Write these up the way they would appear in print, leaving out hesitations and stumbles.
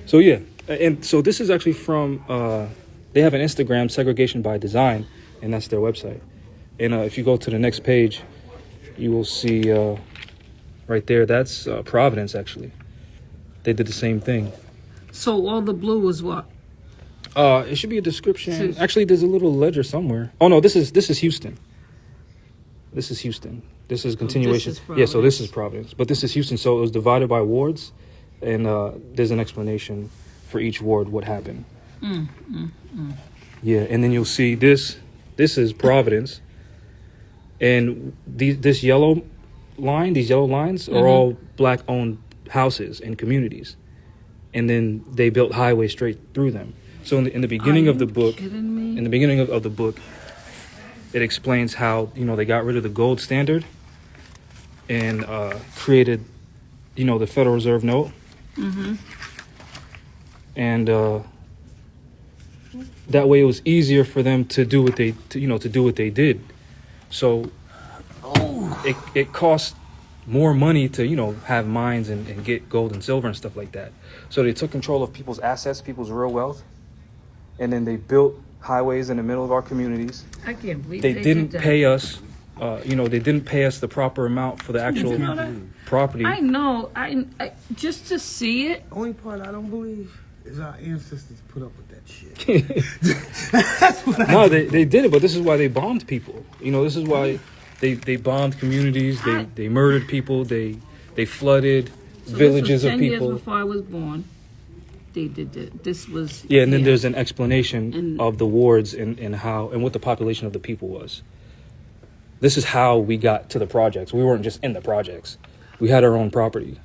So yeah, and so this is actually from. They have an Instagram, Segregation by Design, and that's their website. And if you go to the next page, you will see right there. That's Providence. Actually, they did the same thing. So all the blue is what? It should be a description. Actually, there's a little ledger somewhere. Oh no, this is Houston. This is Houston. This is continuation. So this is Providence, but this is Houston. So it was divided by wards, and there's an explanation for each ward what happened. Yeah, and then you'll see this. This is Providence, and these yellow lines are all black-owned houses and communities, and then they built highways straight through them. So in the beginning of the book, of the book, it explains how they got rid of the gold standard and created the Federal Reserve note, and that way it was easier for them to do what they did. So it cost more money to have mines and get gold and silver and stuff like that. So they took control of people's assets, people's real wealth, and then they built highways in the middle of our communities. I can't believe they didn't pay us. They didn't pay us the proper amount for the actual property. I know. I just to see it. Only part I don't believe is our ancestors put up with that shit. No, they did it, but this is why they bombed people. This is why they bombed communities. They murdered people. They flooded villages this was 10 of people. years before I was born. They did it. This was and then there's an explanation of the wards and how and what the population of the people was. This is how we got to the projects. We weren't just in the projects. We had our own property.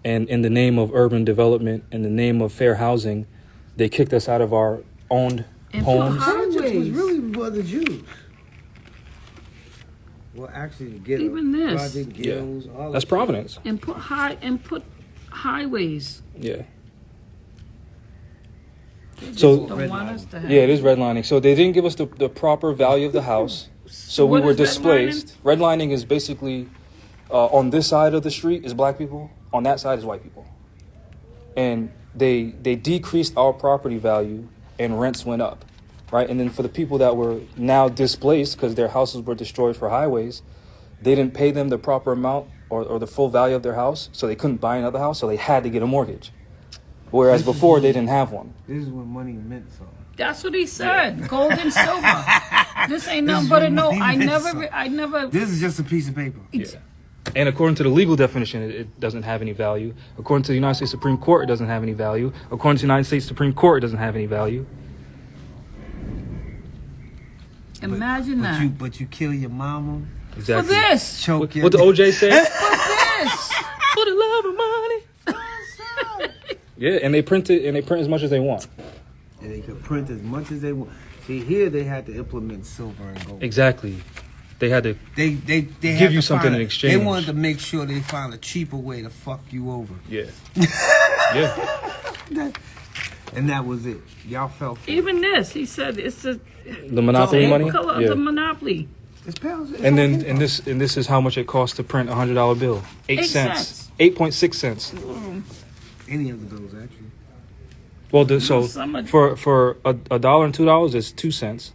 And in the name of urban development, in the name of fair housing, they kicked us out of our owned homes. Projects was really for the Jews. Well, actually, the ghetto. Even this. Project ghettos, all That's that Providence. And put highways. Yeah. So don't want us to have it is redlining. So they didn't give us the proper value of the house. So we were displaced. Redlining is basically on this side of the street is black people, on that side is white people. And they decreased our property value and rents went up, right? And then for the people that were now displaced because their houses were destroyed for highways, they didn't pay them the proper amount or the full value of their house, so they couldn't buy another house, so they had to get a mortgage. Whereas before, they didn't have one. This is when money meant something. That's what he said. Yeah. Gold and silver. This ain't nothing but a note. I never. This is just a piece of paper. Yeah. And according to the legal definition, it doesn't have any value. According to the United States Supreme Court, it doesn't have any value. According to the United States Supreme Court, it doesn't have any value. Imagine that. But you kill your mama. Exactly. For this. Choke what the OJ said? For this. For the love of money. Yeah, and they print as much as they want. And they could print as much as they want. See, here they had to implement silver and gold. Exactly. They had to they give you something in exchange. They wanted to make sure they found a cheaper way to fuck you over. Yeah. Yeah. And that was it. Y'all felt even this. He said it's the monopoly money. Color of the monopoly. It's pounds. And this is how much it costs to print $100 bill. 8 cents. 8.6 cents. Any of those actually. Well, for $1 and $2 is 2 cents.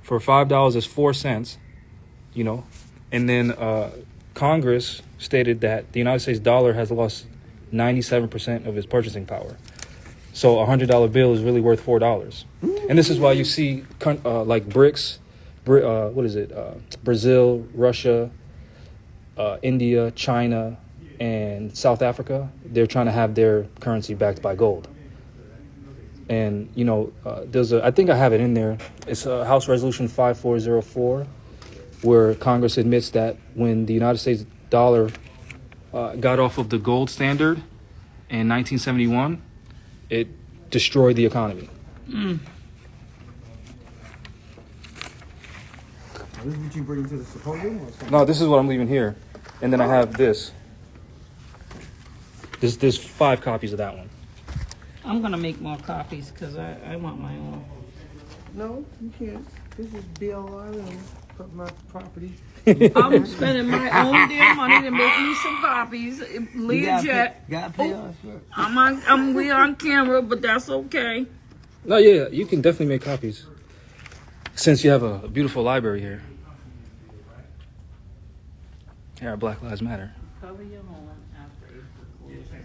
For $5 is 4 cents. And then Congress stated that the United States dollar has lost 97% of its purchasing power. So a $100 bill is really worth $4. And this is why you see like BRICS, Brazil, Russia, India, China, and South Africa. They're trying to have their currency backed by gold. And I think I have it in there. It's House Resolution 5404. Where Congress admits that when the United States dollar got off of the gold standard in 1971, it destroyed the economy. This is what you bring to the symposium? No, this is what I'm leaving here. And then I have this. There's 5 copies of that one. I'm going to make more copies because I want my own. No, you can't. This is BLRM. put my property. I'm spending my own damn money to make me some copies. Learjet. Gotta pay us first. We on camera, but that's okay. No, yeah, you can definitely make copies. Since you have a beautiful library here. Here at Black Lives Matter. Cover your home after April.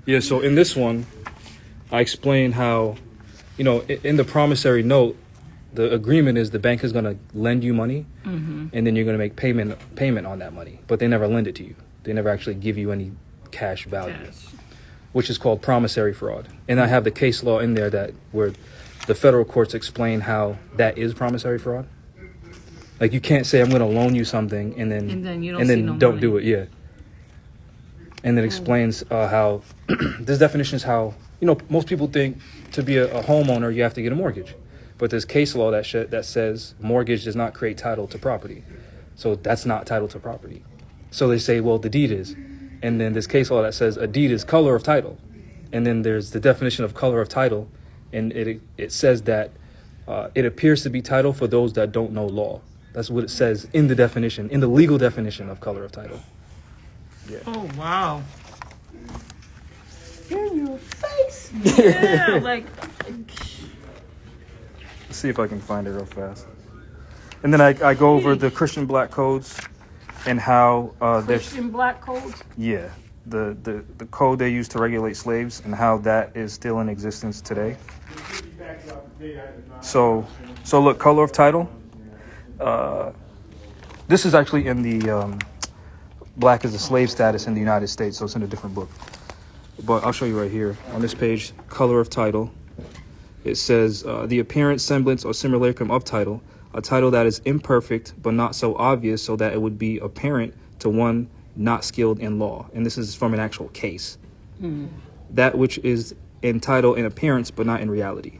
Yeah, so in this one, I explain how, in the promissory note, the agreement is the bank is going to lend you money, and then you're going to make payment on that money. But they never lend it to you. They never actually give you any cash value, which is called promissory fraud. And I have the case law in there where the federal courts explain how that is promissory fraud. Like, you can't say I'm going to loan you something and then you don't don't do it. Yeah. And it explains how this definition is how, most people think to be a homeowner, you have to get a mortgage. But there's case law that says mortgage does not create title to property. So that's not title to property. So they say, well, the deed is. And then there's case law that says a deed is color of title. And then there's the definition of color of title. And it says that it appears to be title for those that don't know law. That's what it says in the definition, in the legal definition of color of title. Yeah. Oh, wow. In your face. Yeah, like... Let's see if I can find it real fast. And then I go over the Christian black codes and how Christian black codes? Yeah. The code they use to regulate slaves and how that is still in existence today. So look, color of title. This is actually in the black as a slave status in the United States, so it's in a different book. But I'll show you right here on this page, color of title. It says the appearance, semblance, or simulacrum of title, a title that is imperfect but not so obvious so that it would be apparent to one not skilled in law. And this is from an actual case. That which is in title in appearance but not in reality.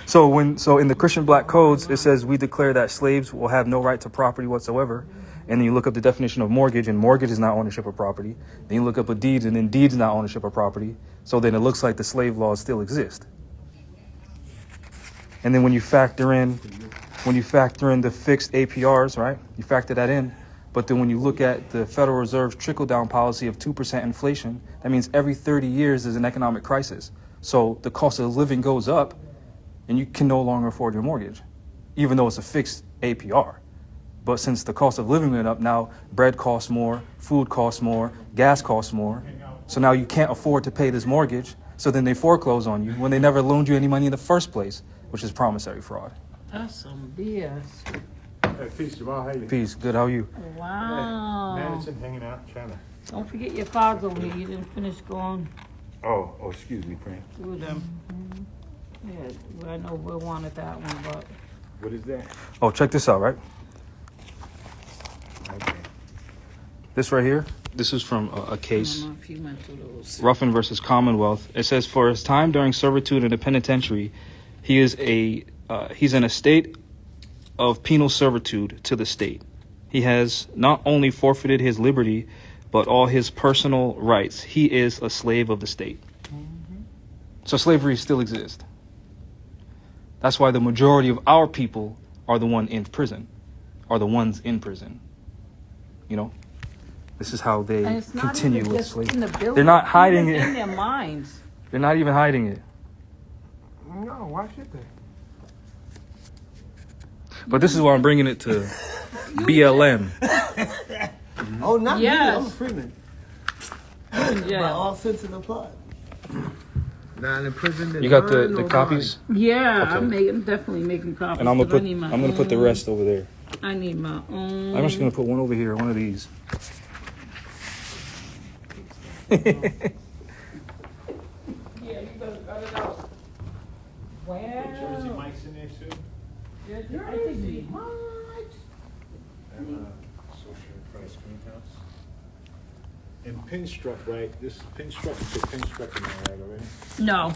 So in the Christian black codes, it says we declare that slaves will have no right to property whatsoever. And then you look up the definition of mortgage, and mortgage is not ownership of property. Then you look up a deed, and then deed is not ownership of property. So then it looks like the slave laws still exist. And then when you factor in the fixed APRs, right? You factor that in. But then when you look at the Federal Reserve's trickle-down policy of 2% inflation, that means every 30 years there's an economic crisis. So the cost of living goes up, and you can no longer afford your mortgage, even though it's a fixed APR. But since the cost of living went up, now bread costs more, food costs more, gas costs more. So now you can't afford to pay this mortgage. So then they foreclose on you when they never loaned you any money in the first place, which is promissory fraud. That's some BS. Hey, peace, Jamal. How you? Peace. Good. How are you? Wow. Madison hanging out, China. Don't forget your files over here. You didn't finish going Oh, excuse me, friend. through them. Yeah, well, I know we wanted that one, but... What is that? Oh, check this out, right? Okay. This right here, this is from a I case, don't know if you went through those. Ruffin versus Commonwealth. It says, for his time during servitude in the penitentiary, he's in a state of penal servitude to the state. He has not only forfeited his liberty, but all his personal rights. He is a slave of the state. So slavery still exists. That's why the majority of our people are the ones in prison. You know, this is how they And it's not continue even with just slavery. in the building. They're not hiding even it. in their minds. They're not even hiding it. No, why should they? But this is why I'm bringing it to BLM. Oh, not Yes. me. I'm a freeman. By Yeah, all sense of the plot. Not in prison. You got the copies, yeah. Okay. I'm definitely making copies. and I'm 'cause I gonna need my put the own. rest over there. I need my own. I'm just gonna put one over here, one of these. Yeah, you better cut it out. Wow. Jersey Mike's in there too. I think we might. Social Price Greenhouse. And Pinstruck, right? This Pinstruck is a Pinstruck in there, right, already? No.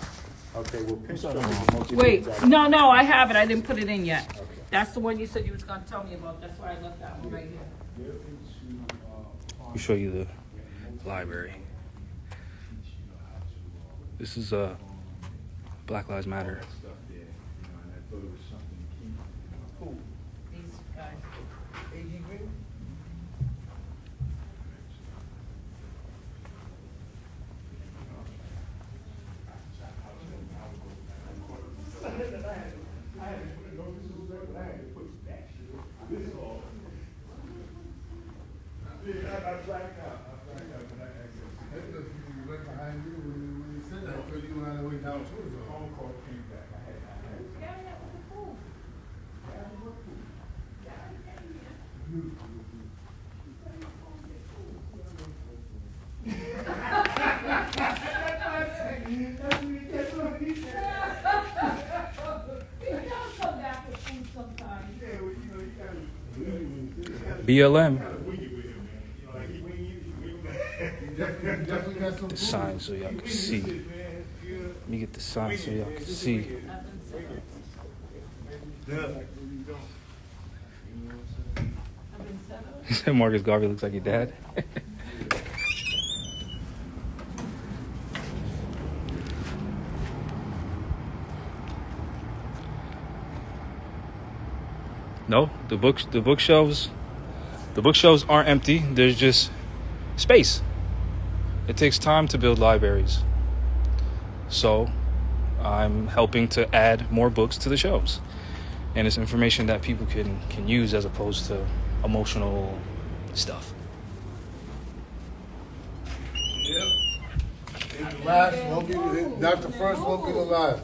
Okay, well, Pinstruck is the most Wait. No, I have it. I didn't put it in yet. Okay. That's the one you said you was gonna tell me about. That's why I left that one right here. Let me show you the library. This is Black Lives Matter. thought it was something key. Who? These guys. AG Green? BLM. The sign so y'all can see. Let me get the sign so y'all can see. Marcus Garvey looks like your dad. No, the bookshelves aren't empty. There's just space. It takes time to build libraries. So I'm helping to add more books to the shelves. And it's information that people can use as opposed to emotional stuff. Yep. It's the last, won't be, not the first, won't be the last.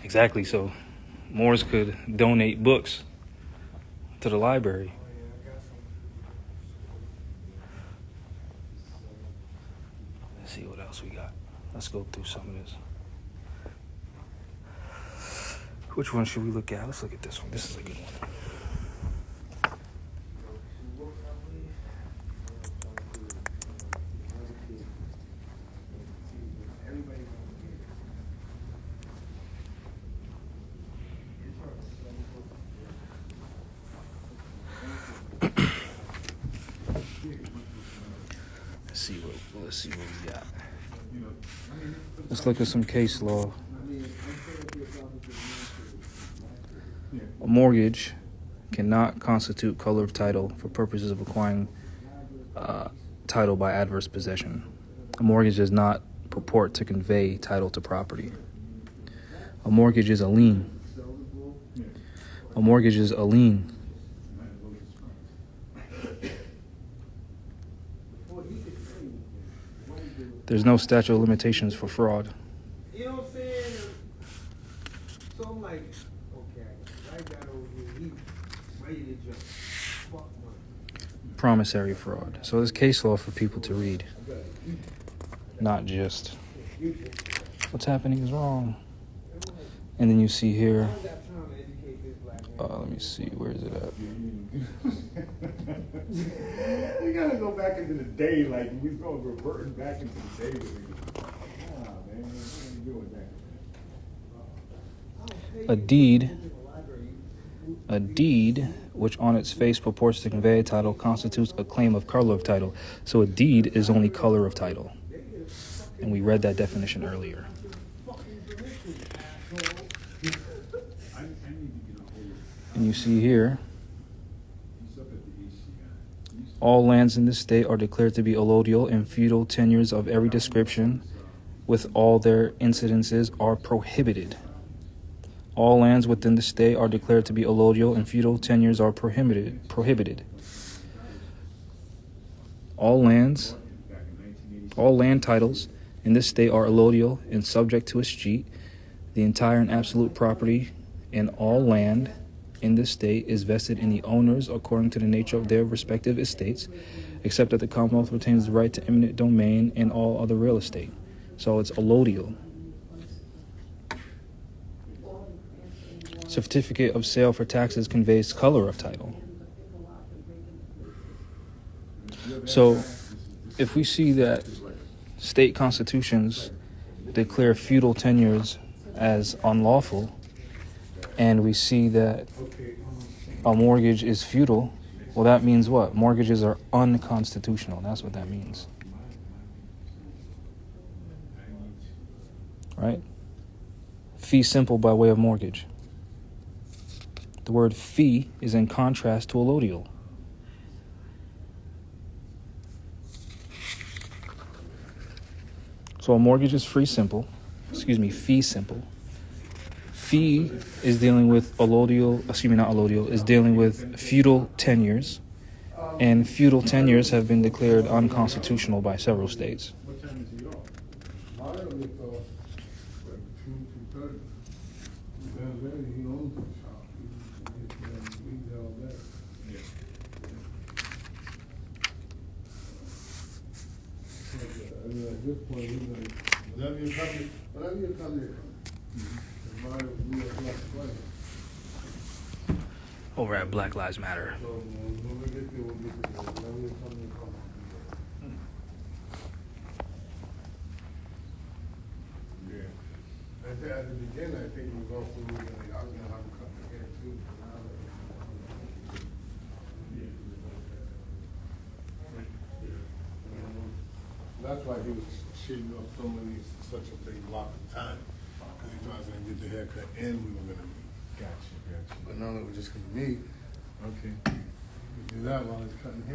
Exactly. So Morris could donate books to the library. Let's see what else we got. Let's go through some of this. Which one should we look at? Let's look at this one. This is a good one. Let's see what we got. Let's look at some case law. A mortgage cannot constitute color of title for purposes of acquiring title by adverse possession. A mortgage does not purport to convey title to property. A mortgage is a lien. A mortgage is a lien. There's no statute of limitations for fraud. You know what I'm saying? So I'm like, okay, right guy over here, he ready to jump. Fuck money. Promissory fraud. So there's case law for people to read. Not just what's happening is wrong. And then you see here, let me see, where is it at? We gotta go back into the day, like we're going reverting back into the day with me. Man, what are you doing that? A deed, which on its face purports to convey a title, constitutes a claim of color of title. So a deed is only color of title. And we read that definition earlier. And you see here, all lands in this state are declared to be allodial and feudal tenures of every description, with all their incidences are prohibited. All lands within the state are declared to be allodial and feudal tenures are prohibited. All land titles in this state are allodial and subject to escheat. The entire and absolute property in all land in this state is vested in the owners according to the nature of their respective estates, except that the Commonwealth retains the right to eminent domain and all other real estate. So it's allodial. Certificate of sale for taxes conveys color of title. So if we see that state constitutions declare feudal tenures as unlawful, and we see that a mortgage is feudal, well, that means what? Mortgages are unconstitutional. That's what that means. right? Fee simple by way of mortgage. The word fee is in contrast to allodial. So a mortgage is fee simple. Fee is dealing with is dealing with feudal tenures. And feudal tenures have been declared unconstitutional by several states. What time is he off? Mario gets off like 2:30. He owns the shop. He's all day. Yeah. I mean, at this point, he's like, whenever you come here, Mario, we are black players. Over at Black Lives Matter. So when we get there, we'll get there. Whenever you come here, come. Yeah. At the beginning, I think it was also, I was gonna have him cut my hair too. That's why he was shooting off so many, such a big block of time. Because he thought I was gonna get the haircut and we were gonna meet. Gotcha. But now that we're just gonna meet, Okay. we do that while he's cutting hair.